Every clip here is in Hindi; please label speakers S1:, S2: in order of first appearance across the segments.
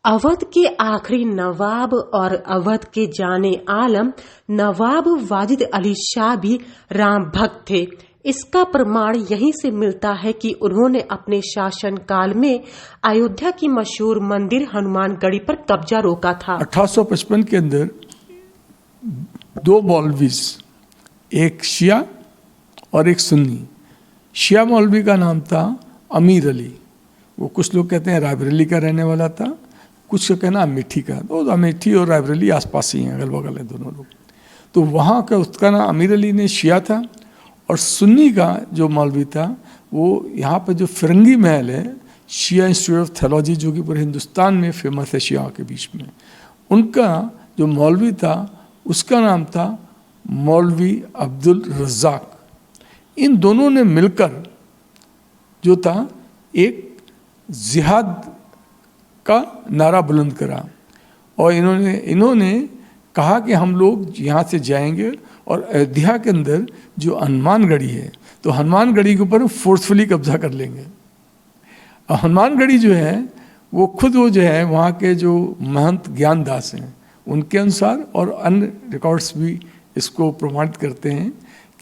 S1: अवध के आखिरी नवाब और अवध के जाने आलम नवाब वाजिद अली शाह भी राम भक्त थे। इसका प्रमाण यहीं से मिलता है कि उन्होंने अपने शासन काल में अयोध्या की मशहूर मंदिर हनुमानगढ़ी पर कब्जा रोका था।
S2: 1855 के अंदर दो मौलवीज, एक शिया और एक सुन्नी। शिया मौलवी का नाम था अमीर अली। वो कुछ लोग कहते हैं रायबरेली का रहने वाला था, कुछ का कहना अमेठी का। तो अमेठी और रायबरेली आसपास ही हैं, अगल बगल हैं दोनों लोग। तो वहाँ का उसका नाम अमीर अली ने शिया था, और सुन्नी का जो मौलवी था वो यहाँ पर जो फिरंगी महल है, शिया इंस्टीट्यूट ऑफ थियोलॉजी, जो कि पूरे हिंदुस्तान में फेमस है शिया के बीच में, उनका जो मौलवी था उसका नाम था मौलवी अब्दुल रज़ाक। इन दोनों ने मिलकर जो था एक जिहाद का नारा बुलंद करा, और इन्होंने कहा कि हम लोग यहाँ से जाएंगे और अयोध्या के अंदर जो हनुमानगढ़ी है, तो हनुमानगढ़ी के ऊपर फोर्सफुली कब्जा कर लेंगे। और हनुमानगढ़ी जो है वो खुद वो जो है वहाँ के जो महंत ज्ञानदास हैं उनके अनुसार, और अन्य रिकॉर्ड्स भी इसको प्रमाणित करते हैं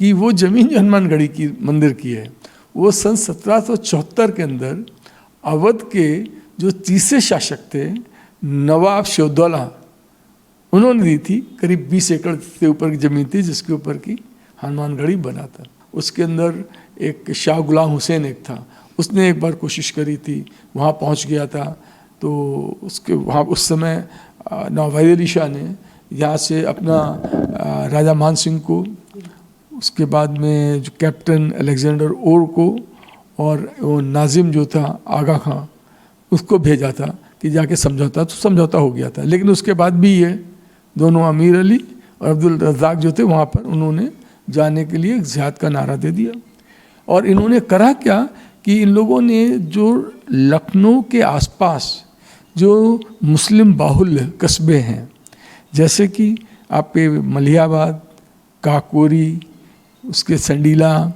S2: कि वो ज़मीन जो हनुमानगढ़ी की मंदिर की है वो सन 1774 के अंदर अवध के जो तीसरे शासक थे नवाब शौदौला, उन्होंने दी थी। करीब 20 एकड़ से ऊपर की ज़मीन थी जिसके ऊपर की हनुमानगढ़ी बना था। उसके अंदर एक शाह गुलाम हुसैन एक था, उसने एक बार कोशिश करी थी, वहाँ पहुँच गया था। तो उसके वहाँ उस समय नवाब वाजिद अली शाह ने यहाँ से अपना राजा मान सिंह को, उसके बाद में जो कैप्टन अलेक्जेंडर और को, और वो नाजिम जो था आगा खां, उसको भेजा था कि जाके समझौता। तो समझौता हो गया था, लेकिन उसके बाद भी ये दोनों अमीर अली और अब्दुल रज़ाक जो थे वहाँ पर उन्होंने जाने के लिए जिहाद का नारा दे दिया। और इन्होंने करा क्या कि इन लोगों ने जो लखनऊ के आसपास जो मुस्लिम बाहुल्य कस्बे हैं, जैसे कि आपके मलिहाबाद, काकोरी, उसके संडीला,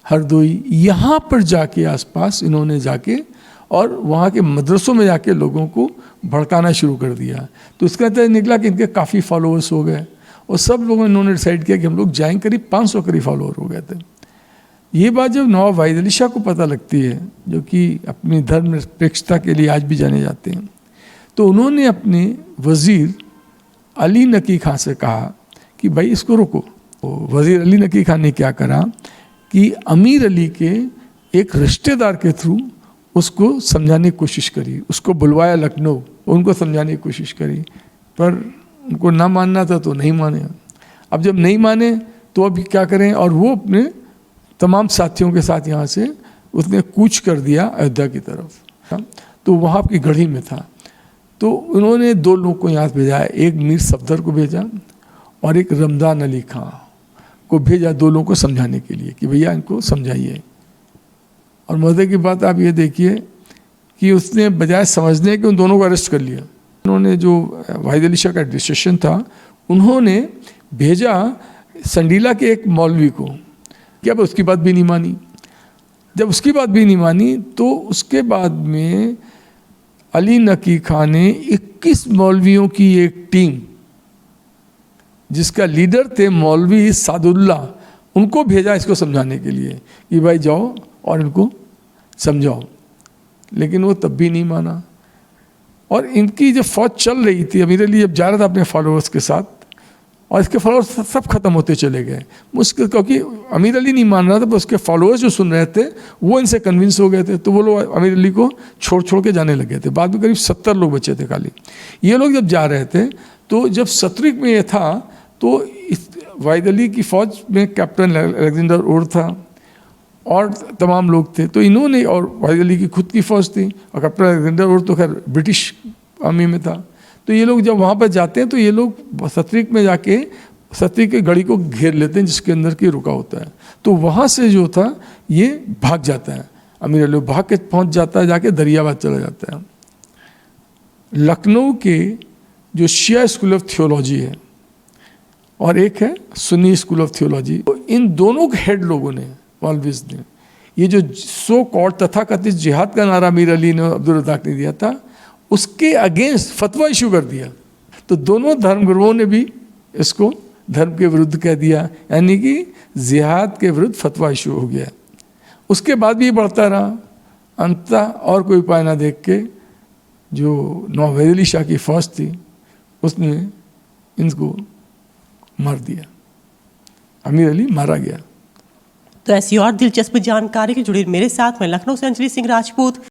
S2: हरदोई, यहाँ पर जाके आसपास इन्होंने जाके और वहाँ के मदरसों में जाके लोगों को भड़काना शुरू कर दिया। तो इसका मतलब निकला कि इनके काफ़ी फॉलोअर्स हो गए, और सब लोगों ने इन्होंने डिसाइड किया कि हम लोग जाएंगे। करीब 500 करीब फॉलोअर हो गए थे। ये बात जब नवाब वाजिद अली शाह को पता लगती है, जो कि अपनी धर्मनिरपेक्षता के लिए आज भी जाने जाते हैं, तो उन्होंने अपने वज़ीर अली नकी खां से कहा कि भाई इसको रोको। वज़ीर अली नकी खां ने क्या करा कि अमीर अली के एक रिश्तेदार के थ्रू उसको समझाने की कोशिश करी, उसको बुलवाया लखनऊ, उनको समझाने की कोशिश करी, पर उनको ना मानना था तो नहीं माने। अब जब नहीं माने तो अब क्या करें, और वो अपने तमाम साथियों के साथ यहाँ से उसने कूच कर दिया अयोध्या की तरफ। तो वहाँ की गढ़ी में था। तो उन्होंने दो लोगों को यहाँ भेजा, एक मीर सफदर को भेजा और एक रमज़ान अली खां को भेजा, दो लोगों को समझाने के लिए कि भैया इनको समझाइए। और मज़े की बात आप ये देखिए कि उसने बजाय समझने के उन दोनों को अरेस्ट कर लिया। उन्होंने जो वाहिद अली शाह का एडमिनिस्ट्रेशन था, उन्होंने भेजा संडीला के एक मौलवी को, कि अब उसकी बात भी नहीं मानी। जब उसकी बात भी नहीं मानी तो उसके बाद में अली नकी खां ने 21 मौलवियों की एक टीम, जिसका लीडर थे मौलवी सादुल्ला, उनको भेजा इसको समझाने के लिए कि भाई जाओ और इनको समझाओ। लेकिन वो तब भी नहीं माना। और इनकी जब फौज चल रही थी, अमीर अली जब जा रहा था अपने फॉलोअर्स के साथ, और इसके फॉलोअर्स सब खत्म होते चले गए मुश्किल, क्योंकि अमीर अली नहीं मान रहा था, पर उसके फॉलोअर्स जो सुन रहे थे वो इनसे कन्विंस हो गए थे। तो वो लोग अमीर अली को छोड़ के जाने लगे थे। बाद में करीब 70 लोग बचे थे खाली। ये लोग जब जा रहे थे, तो जब सतरिक में ये था, तो वाहिद अली की फ़ौज में कैप्टन अलेक्जेंडर और था और तमाम लोग थे। तो इन्होंने, और वाहिद अली की खुद की फ़ौज थी, और कैप्टन अलेक्जेंडर और तो खैर ब्रिटिश आर्मी में था। तो ये लोग जब वहाँ पर जाते हैं तो ये लोग सतरिक में जाके सतरिक की गढ़ी को घेर लेते हैं जिसके अंदर की रुका होता है। तो वहाँ से जो था ये भाग जाता है, अमीर अली भाग के पहुँच जाता है, जाके दरियाबाद चला जाता है। लखनऊ के जो शिया स्कूल ऑफ थियोलॉजी है और एक है सुन्नी स्कूल ऑफ थियोलॉजी, तो इन दोनों के हेड लोगों ने, मौलवीज ने, ये जो सो कॉल्ड तथाकथित जिहाद का नारा अमीर अली ने, अब्दुल रज़ाक ने दिया था, उसके अगेंस्ट फतवा इशू कर दिया। तो दोनों धर्मगुरुओं ने भी इसको धर्म के विरुद्ध कह दिया, यानी कि जिहाद के विरुद्ध फतवा इशू हो गया। उसके बाद भी बढ़ता रहा, अंततः और कोई उपाय ना देख के जो नौवैद अली शाह की फौज थी उसने इनको मार दिया, अमीर अली मारा गया।
S1: तो ऐसी और दिलचस्प जानकारी के जुड़े मेरे साथ, मैं लखनऊ से अंजलि सिंह राजपूत।